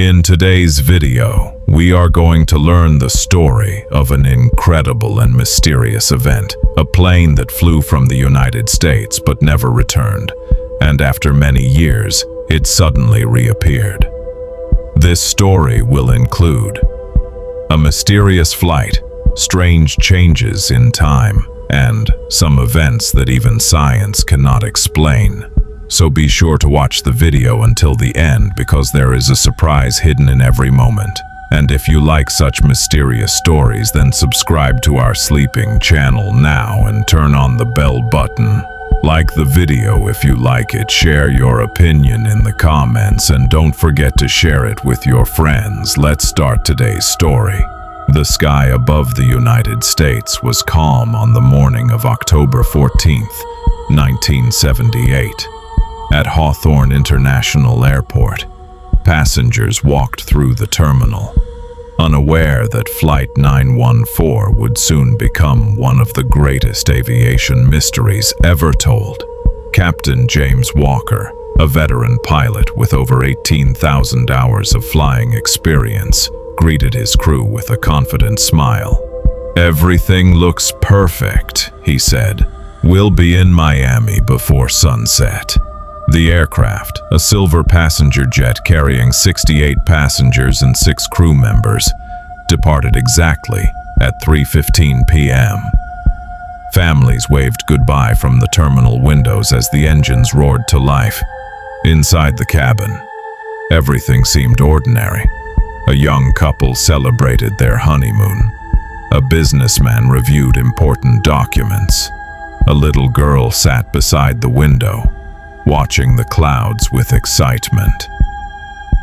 In today's video, we are going to learn the story of an incredible and mysterious event, a plane that flew from the United States but never returned, and after many years, it suddenly reappeared. This story will include a mysterious flight, strange changes in time, and some events that even science cannot explain. So be sure to watch the video until the end because there is a surprise hidden in every moment. And if you like such mysterious stories, then subscribe to our sleeping channel now and turn on the bell button. Like the video if you like it, share your opinion in the comments, and don't forget to share it with your friends. Let's start today's story. The sky above the United States was calm on the morning of October 14th, 1978. At Hawthorne International Airport, passengers walked through the terminal, unaware that Flight 914 would soon become one of the greatest aviation mysteries ever told. Captain James Walker, a veteran pilot with over 18,000 hours of flying experience, greeted his crew with a confident smile. "Everything looks perfect," he said. "We'll be in Miami before sunset." The aircraft, a silver passenger jet carrying 68 passengers and 6 crew members, departed exactly at 3:15 p.m. Families waved goodbye from the terminal windows as the engines roared to life. Inside the cabin, everything seemed ordinary. A young couple celebrated their honeymoon. A businessman reviewed important documents. A little girl sat beside the window, watching the clouds with excitement.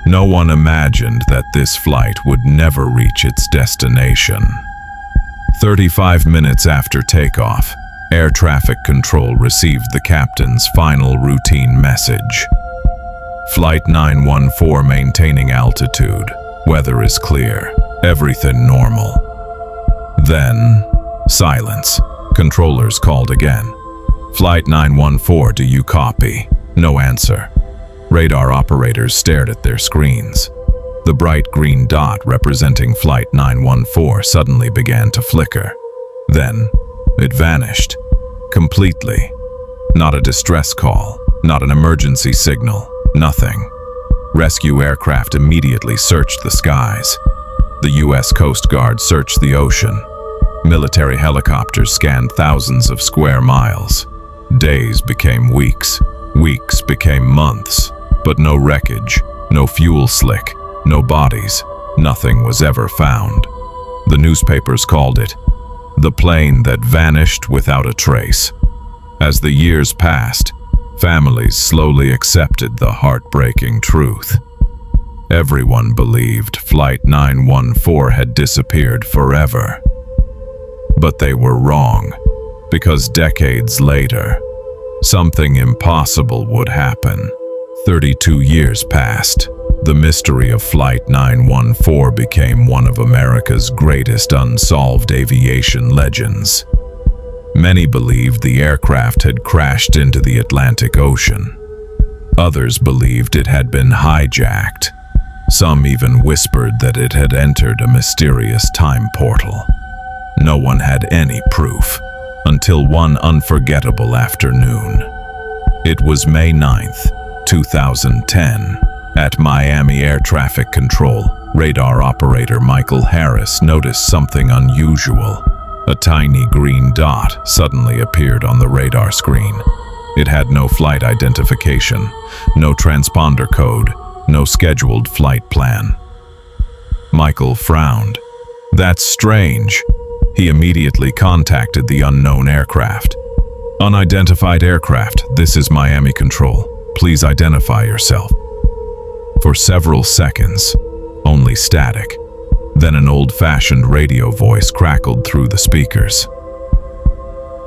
No one imagined that this flight would never reach its destination. 35 minutes after takeoff, air traffic control received the captain's final routine message. "Flight 914 maintaining altitude. Weather is clear. Everything normal." Then, silence. Controllers called again. "Flight 914, do you copy?" No answer. Radar operators stared at their screens. The bright green dot representing Flight 914 suddenly began to flicker. Then, it vanished. Completely. Not a distress call, not an emergency signal, nothing. Rescue aircraft immediately searched the skies. The U.S. Coast Guard searched the ocean. Military helicopters scanned thousands of square miles. Days became weeks. Weeks became months, but no wreckage, no fuel slick, no bodies, nothing was ever found. The newspapers called it the plane that vanished without a trace. As the years passed, families slowly accepted the heartbreaking truth. Everyone believed Flight 914 had disappeared forever. But they were wrong, because decades later, something impossible would happen. 32 years passed. The mystery of Flight 914 became one of America's greatest unsolved aviation legends. Many believed the aircraft had crashed into the Atlantic Ocean. Others believed it had been hijacked. Some even whispered that it had entered a mysterious time portal. No one had any proof, until one unforgettable afternoon. It was May 9th, 2010. At Miami Air Traffic Control, radar operator Michael Harris noticed something unusual. A tiny green dot suddenly appeared on the radar screen. It had no flight identification, no transponder code, no scheduled flight plan. Michael frowned. "That's strange." He immediately contacted the unknown aircraft. "Unidentified aircraft, this is Miami Control. Please identify yourself." For several seconds, only static. Then an old-fashioned radio voice crackled through the speakers.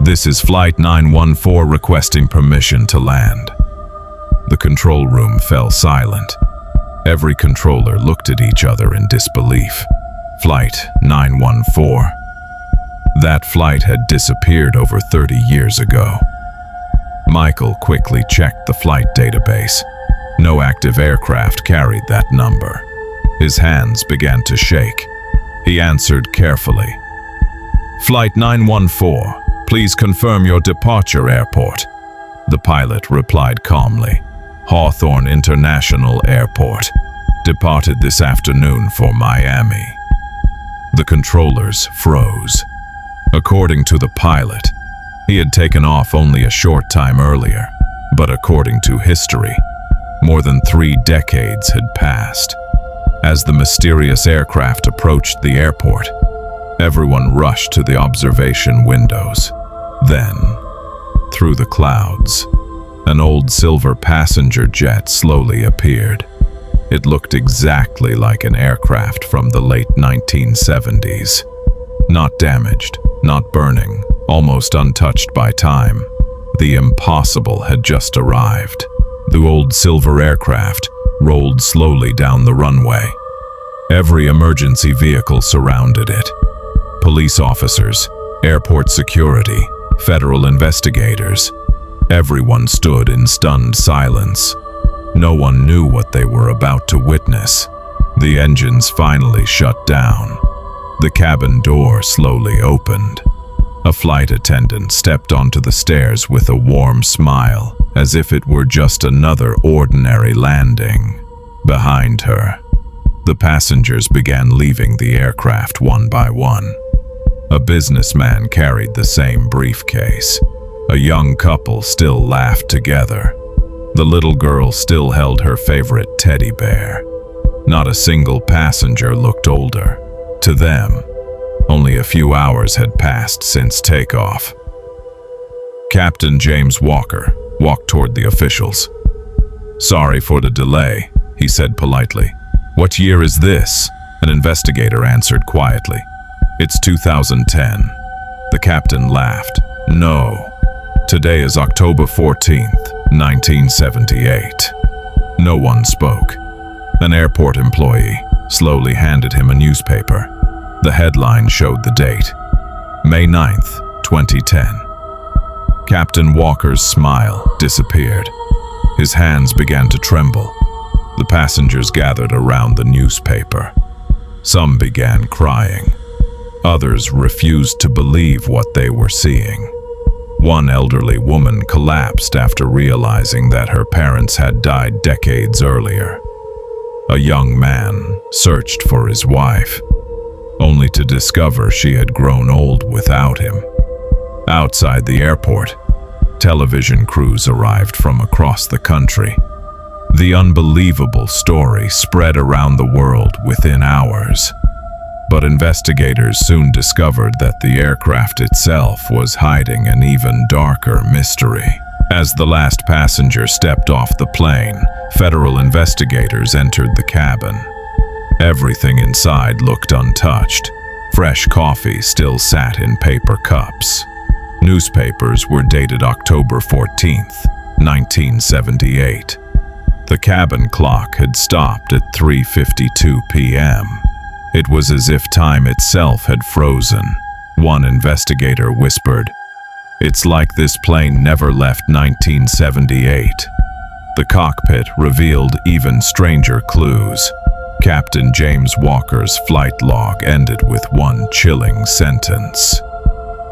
"This is Flight 914 requesting permission to land." The control room fell silent. Every controller looked at each other in disbelief. Flight 914. That flight had disappeared over 30 years ago. Michael quickly checked the flight database. No active aircraft carried that number. His hands began to shake. He answered carefully. "Flight 914, please confirm your departure airport." The pilot replied calmly. "Hawthorne International Airport. Departed this afternoon for Miami." The controllers froze. According to the pilot, he had taken off only a short time earlier, but according to history, more than 3 decades had passed. As the mysterious aircraft approached the airport, everyone rushed to the observation windows. Then, through the clouds, an old silver passenger jet slowly appeared. It looked exactly like an aircraft from the late 1970s. Not damaged, not burning, almost untouched by time. The impossible had just arrived. The old silver aircraft rolled slowly down the runway. Every emergency vehicle surrounded it. Police officers, airport security, federal investigators. Everyone stood in stunned silence. No one knew what they were about to witness. The engines finally shut down. The cabin door slowly opened. A flight attendant stepped onto the stairs with a warm smile, as if it were just another ordinary landing. Behind her, the passengers began leaving the aircraft one by one. A businessman carried the same briefcase. A young couple still laughed together. The little girl still held her favorite teddy bear. Not a single passenger looked older. To them, only a few hours had passed since takeoff. Captain James Walker walked toward the officials. "Sorry for the delay," he said politely. "What year is this?" An investigator answered quietly. "It's 2010. The captain laughed. "No. Today is October 14th, 1978. No one spoke. An airport employee slowly handed him a newspaper. The headline showed the date. May 9th, 2010. Captain Walker's smile disappeared. His hands began to tremble. The passengers gathered around the newspaper. Some began crying. Others refused to believe what they were seeing. One elderly woman collapsed after realizing that her parents had died decades earlier. A young man searched for his wife, only to discover she had grown old without him. Outside the airport, television crews arrived from across the country. The unbelievable story spread around the world within hours. But investigators soon discovered that the aircraft itself was hiding an even darker mystery. As the last passenger stepped off the plane, federal investigators entered the cabin. Everything inside looked untouched. Fresh coffee still sat in paper cups. Newspapers were dated October 14th, 1978. The cabin clock had stopped at 3:52 p.m. It was as if time itself had frozen. One investigator whispered, "It's like this plane never left 1978. The cockpit revealed even stranger clues. Captain James Walker's flight log ended with one chilling sentence.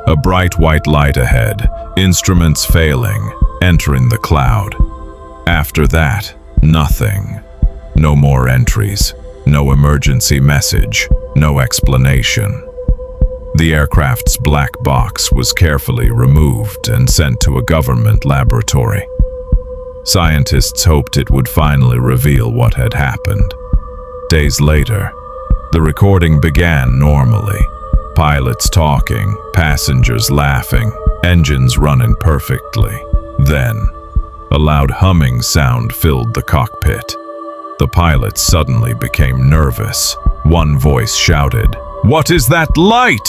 A bright white light ahead, instruments failing, entering the cloud. After that, nothing. No more entries. No emergency message, no explanation. The aircraft's black box was carefully removed and sent to a government laboratory. Scientists hoped it would finally reveal what had happened. Days later, the recording began normally. Pilots talking, passengers laughing, engines running perfectly. Then, a loud humming sound filled the cockpit. The pilots suddenly became nervous. One voice shouted, "What is that light?"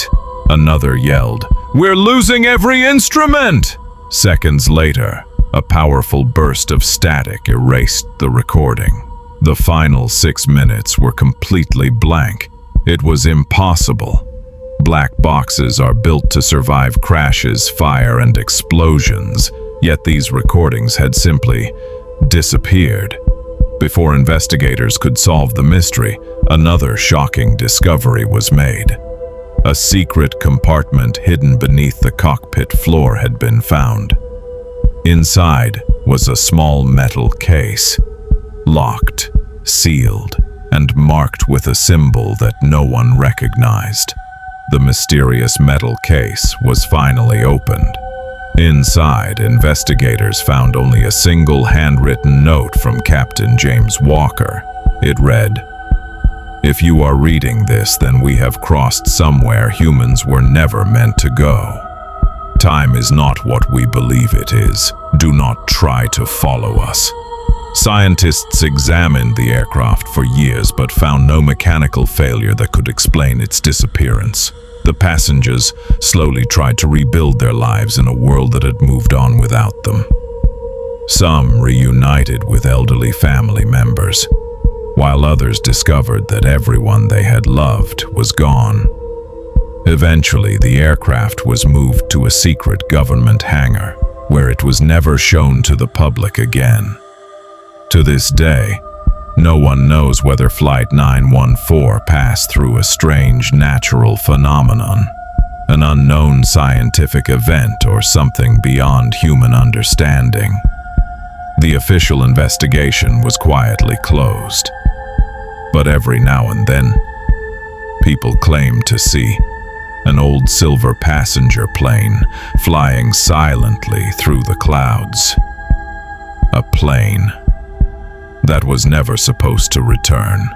Another yelled, "We're losing every instrument!" Seconds later, a powerful burst of static erased the recording. The final 6 minutes were completely blank. It was impossible. Black boxes are built to survive crashes, fire, and explosions, yet these recordings had simply disappeared. Before investigators could solve the mystery, another shocking discovery was made. A secret compartment hidden beneath the cockpit floor had been found. Inside was a small metal case, locked, sealed, and marked with a symbol that no one recognized. The mysterious metal case was finally opened. Inside, investigators found only a single handwritten note from Captain James Walker. It read, "If you are reading this, then we have crossed somewhere humans were never meant to go. Time is not what we believe it is. Do not try to follow us." Scientists examined the aircraft for years but found no mechanical failure that could explain its disappearance. The passengers slowly tried to rebuild their lives in a world that had moved on without them. Some reunited with elderly family members, while others discovered that everyone they had loved was gone. Eventually, the aircraft was moved to a secret government hangar, where it was never shown to the public again. To this day, no one knows whether Flight 914 passed through a strange natural phenomenon, an unknown scientific event, or something beyond human understanding. The official investigation was quietly closed, but every now and then, people claim to see an old silver passenger plane flying silently through the clouds. A plane that was never supposed to return.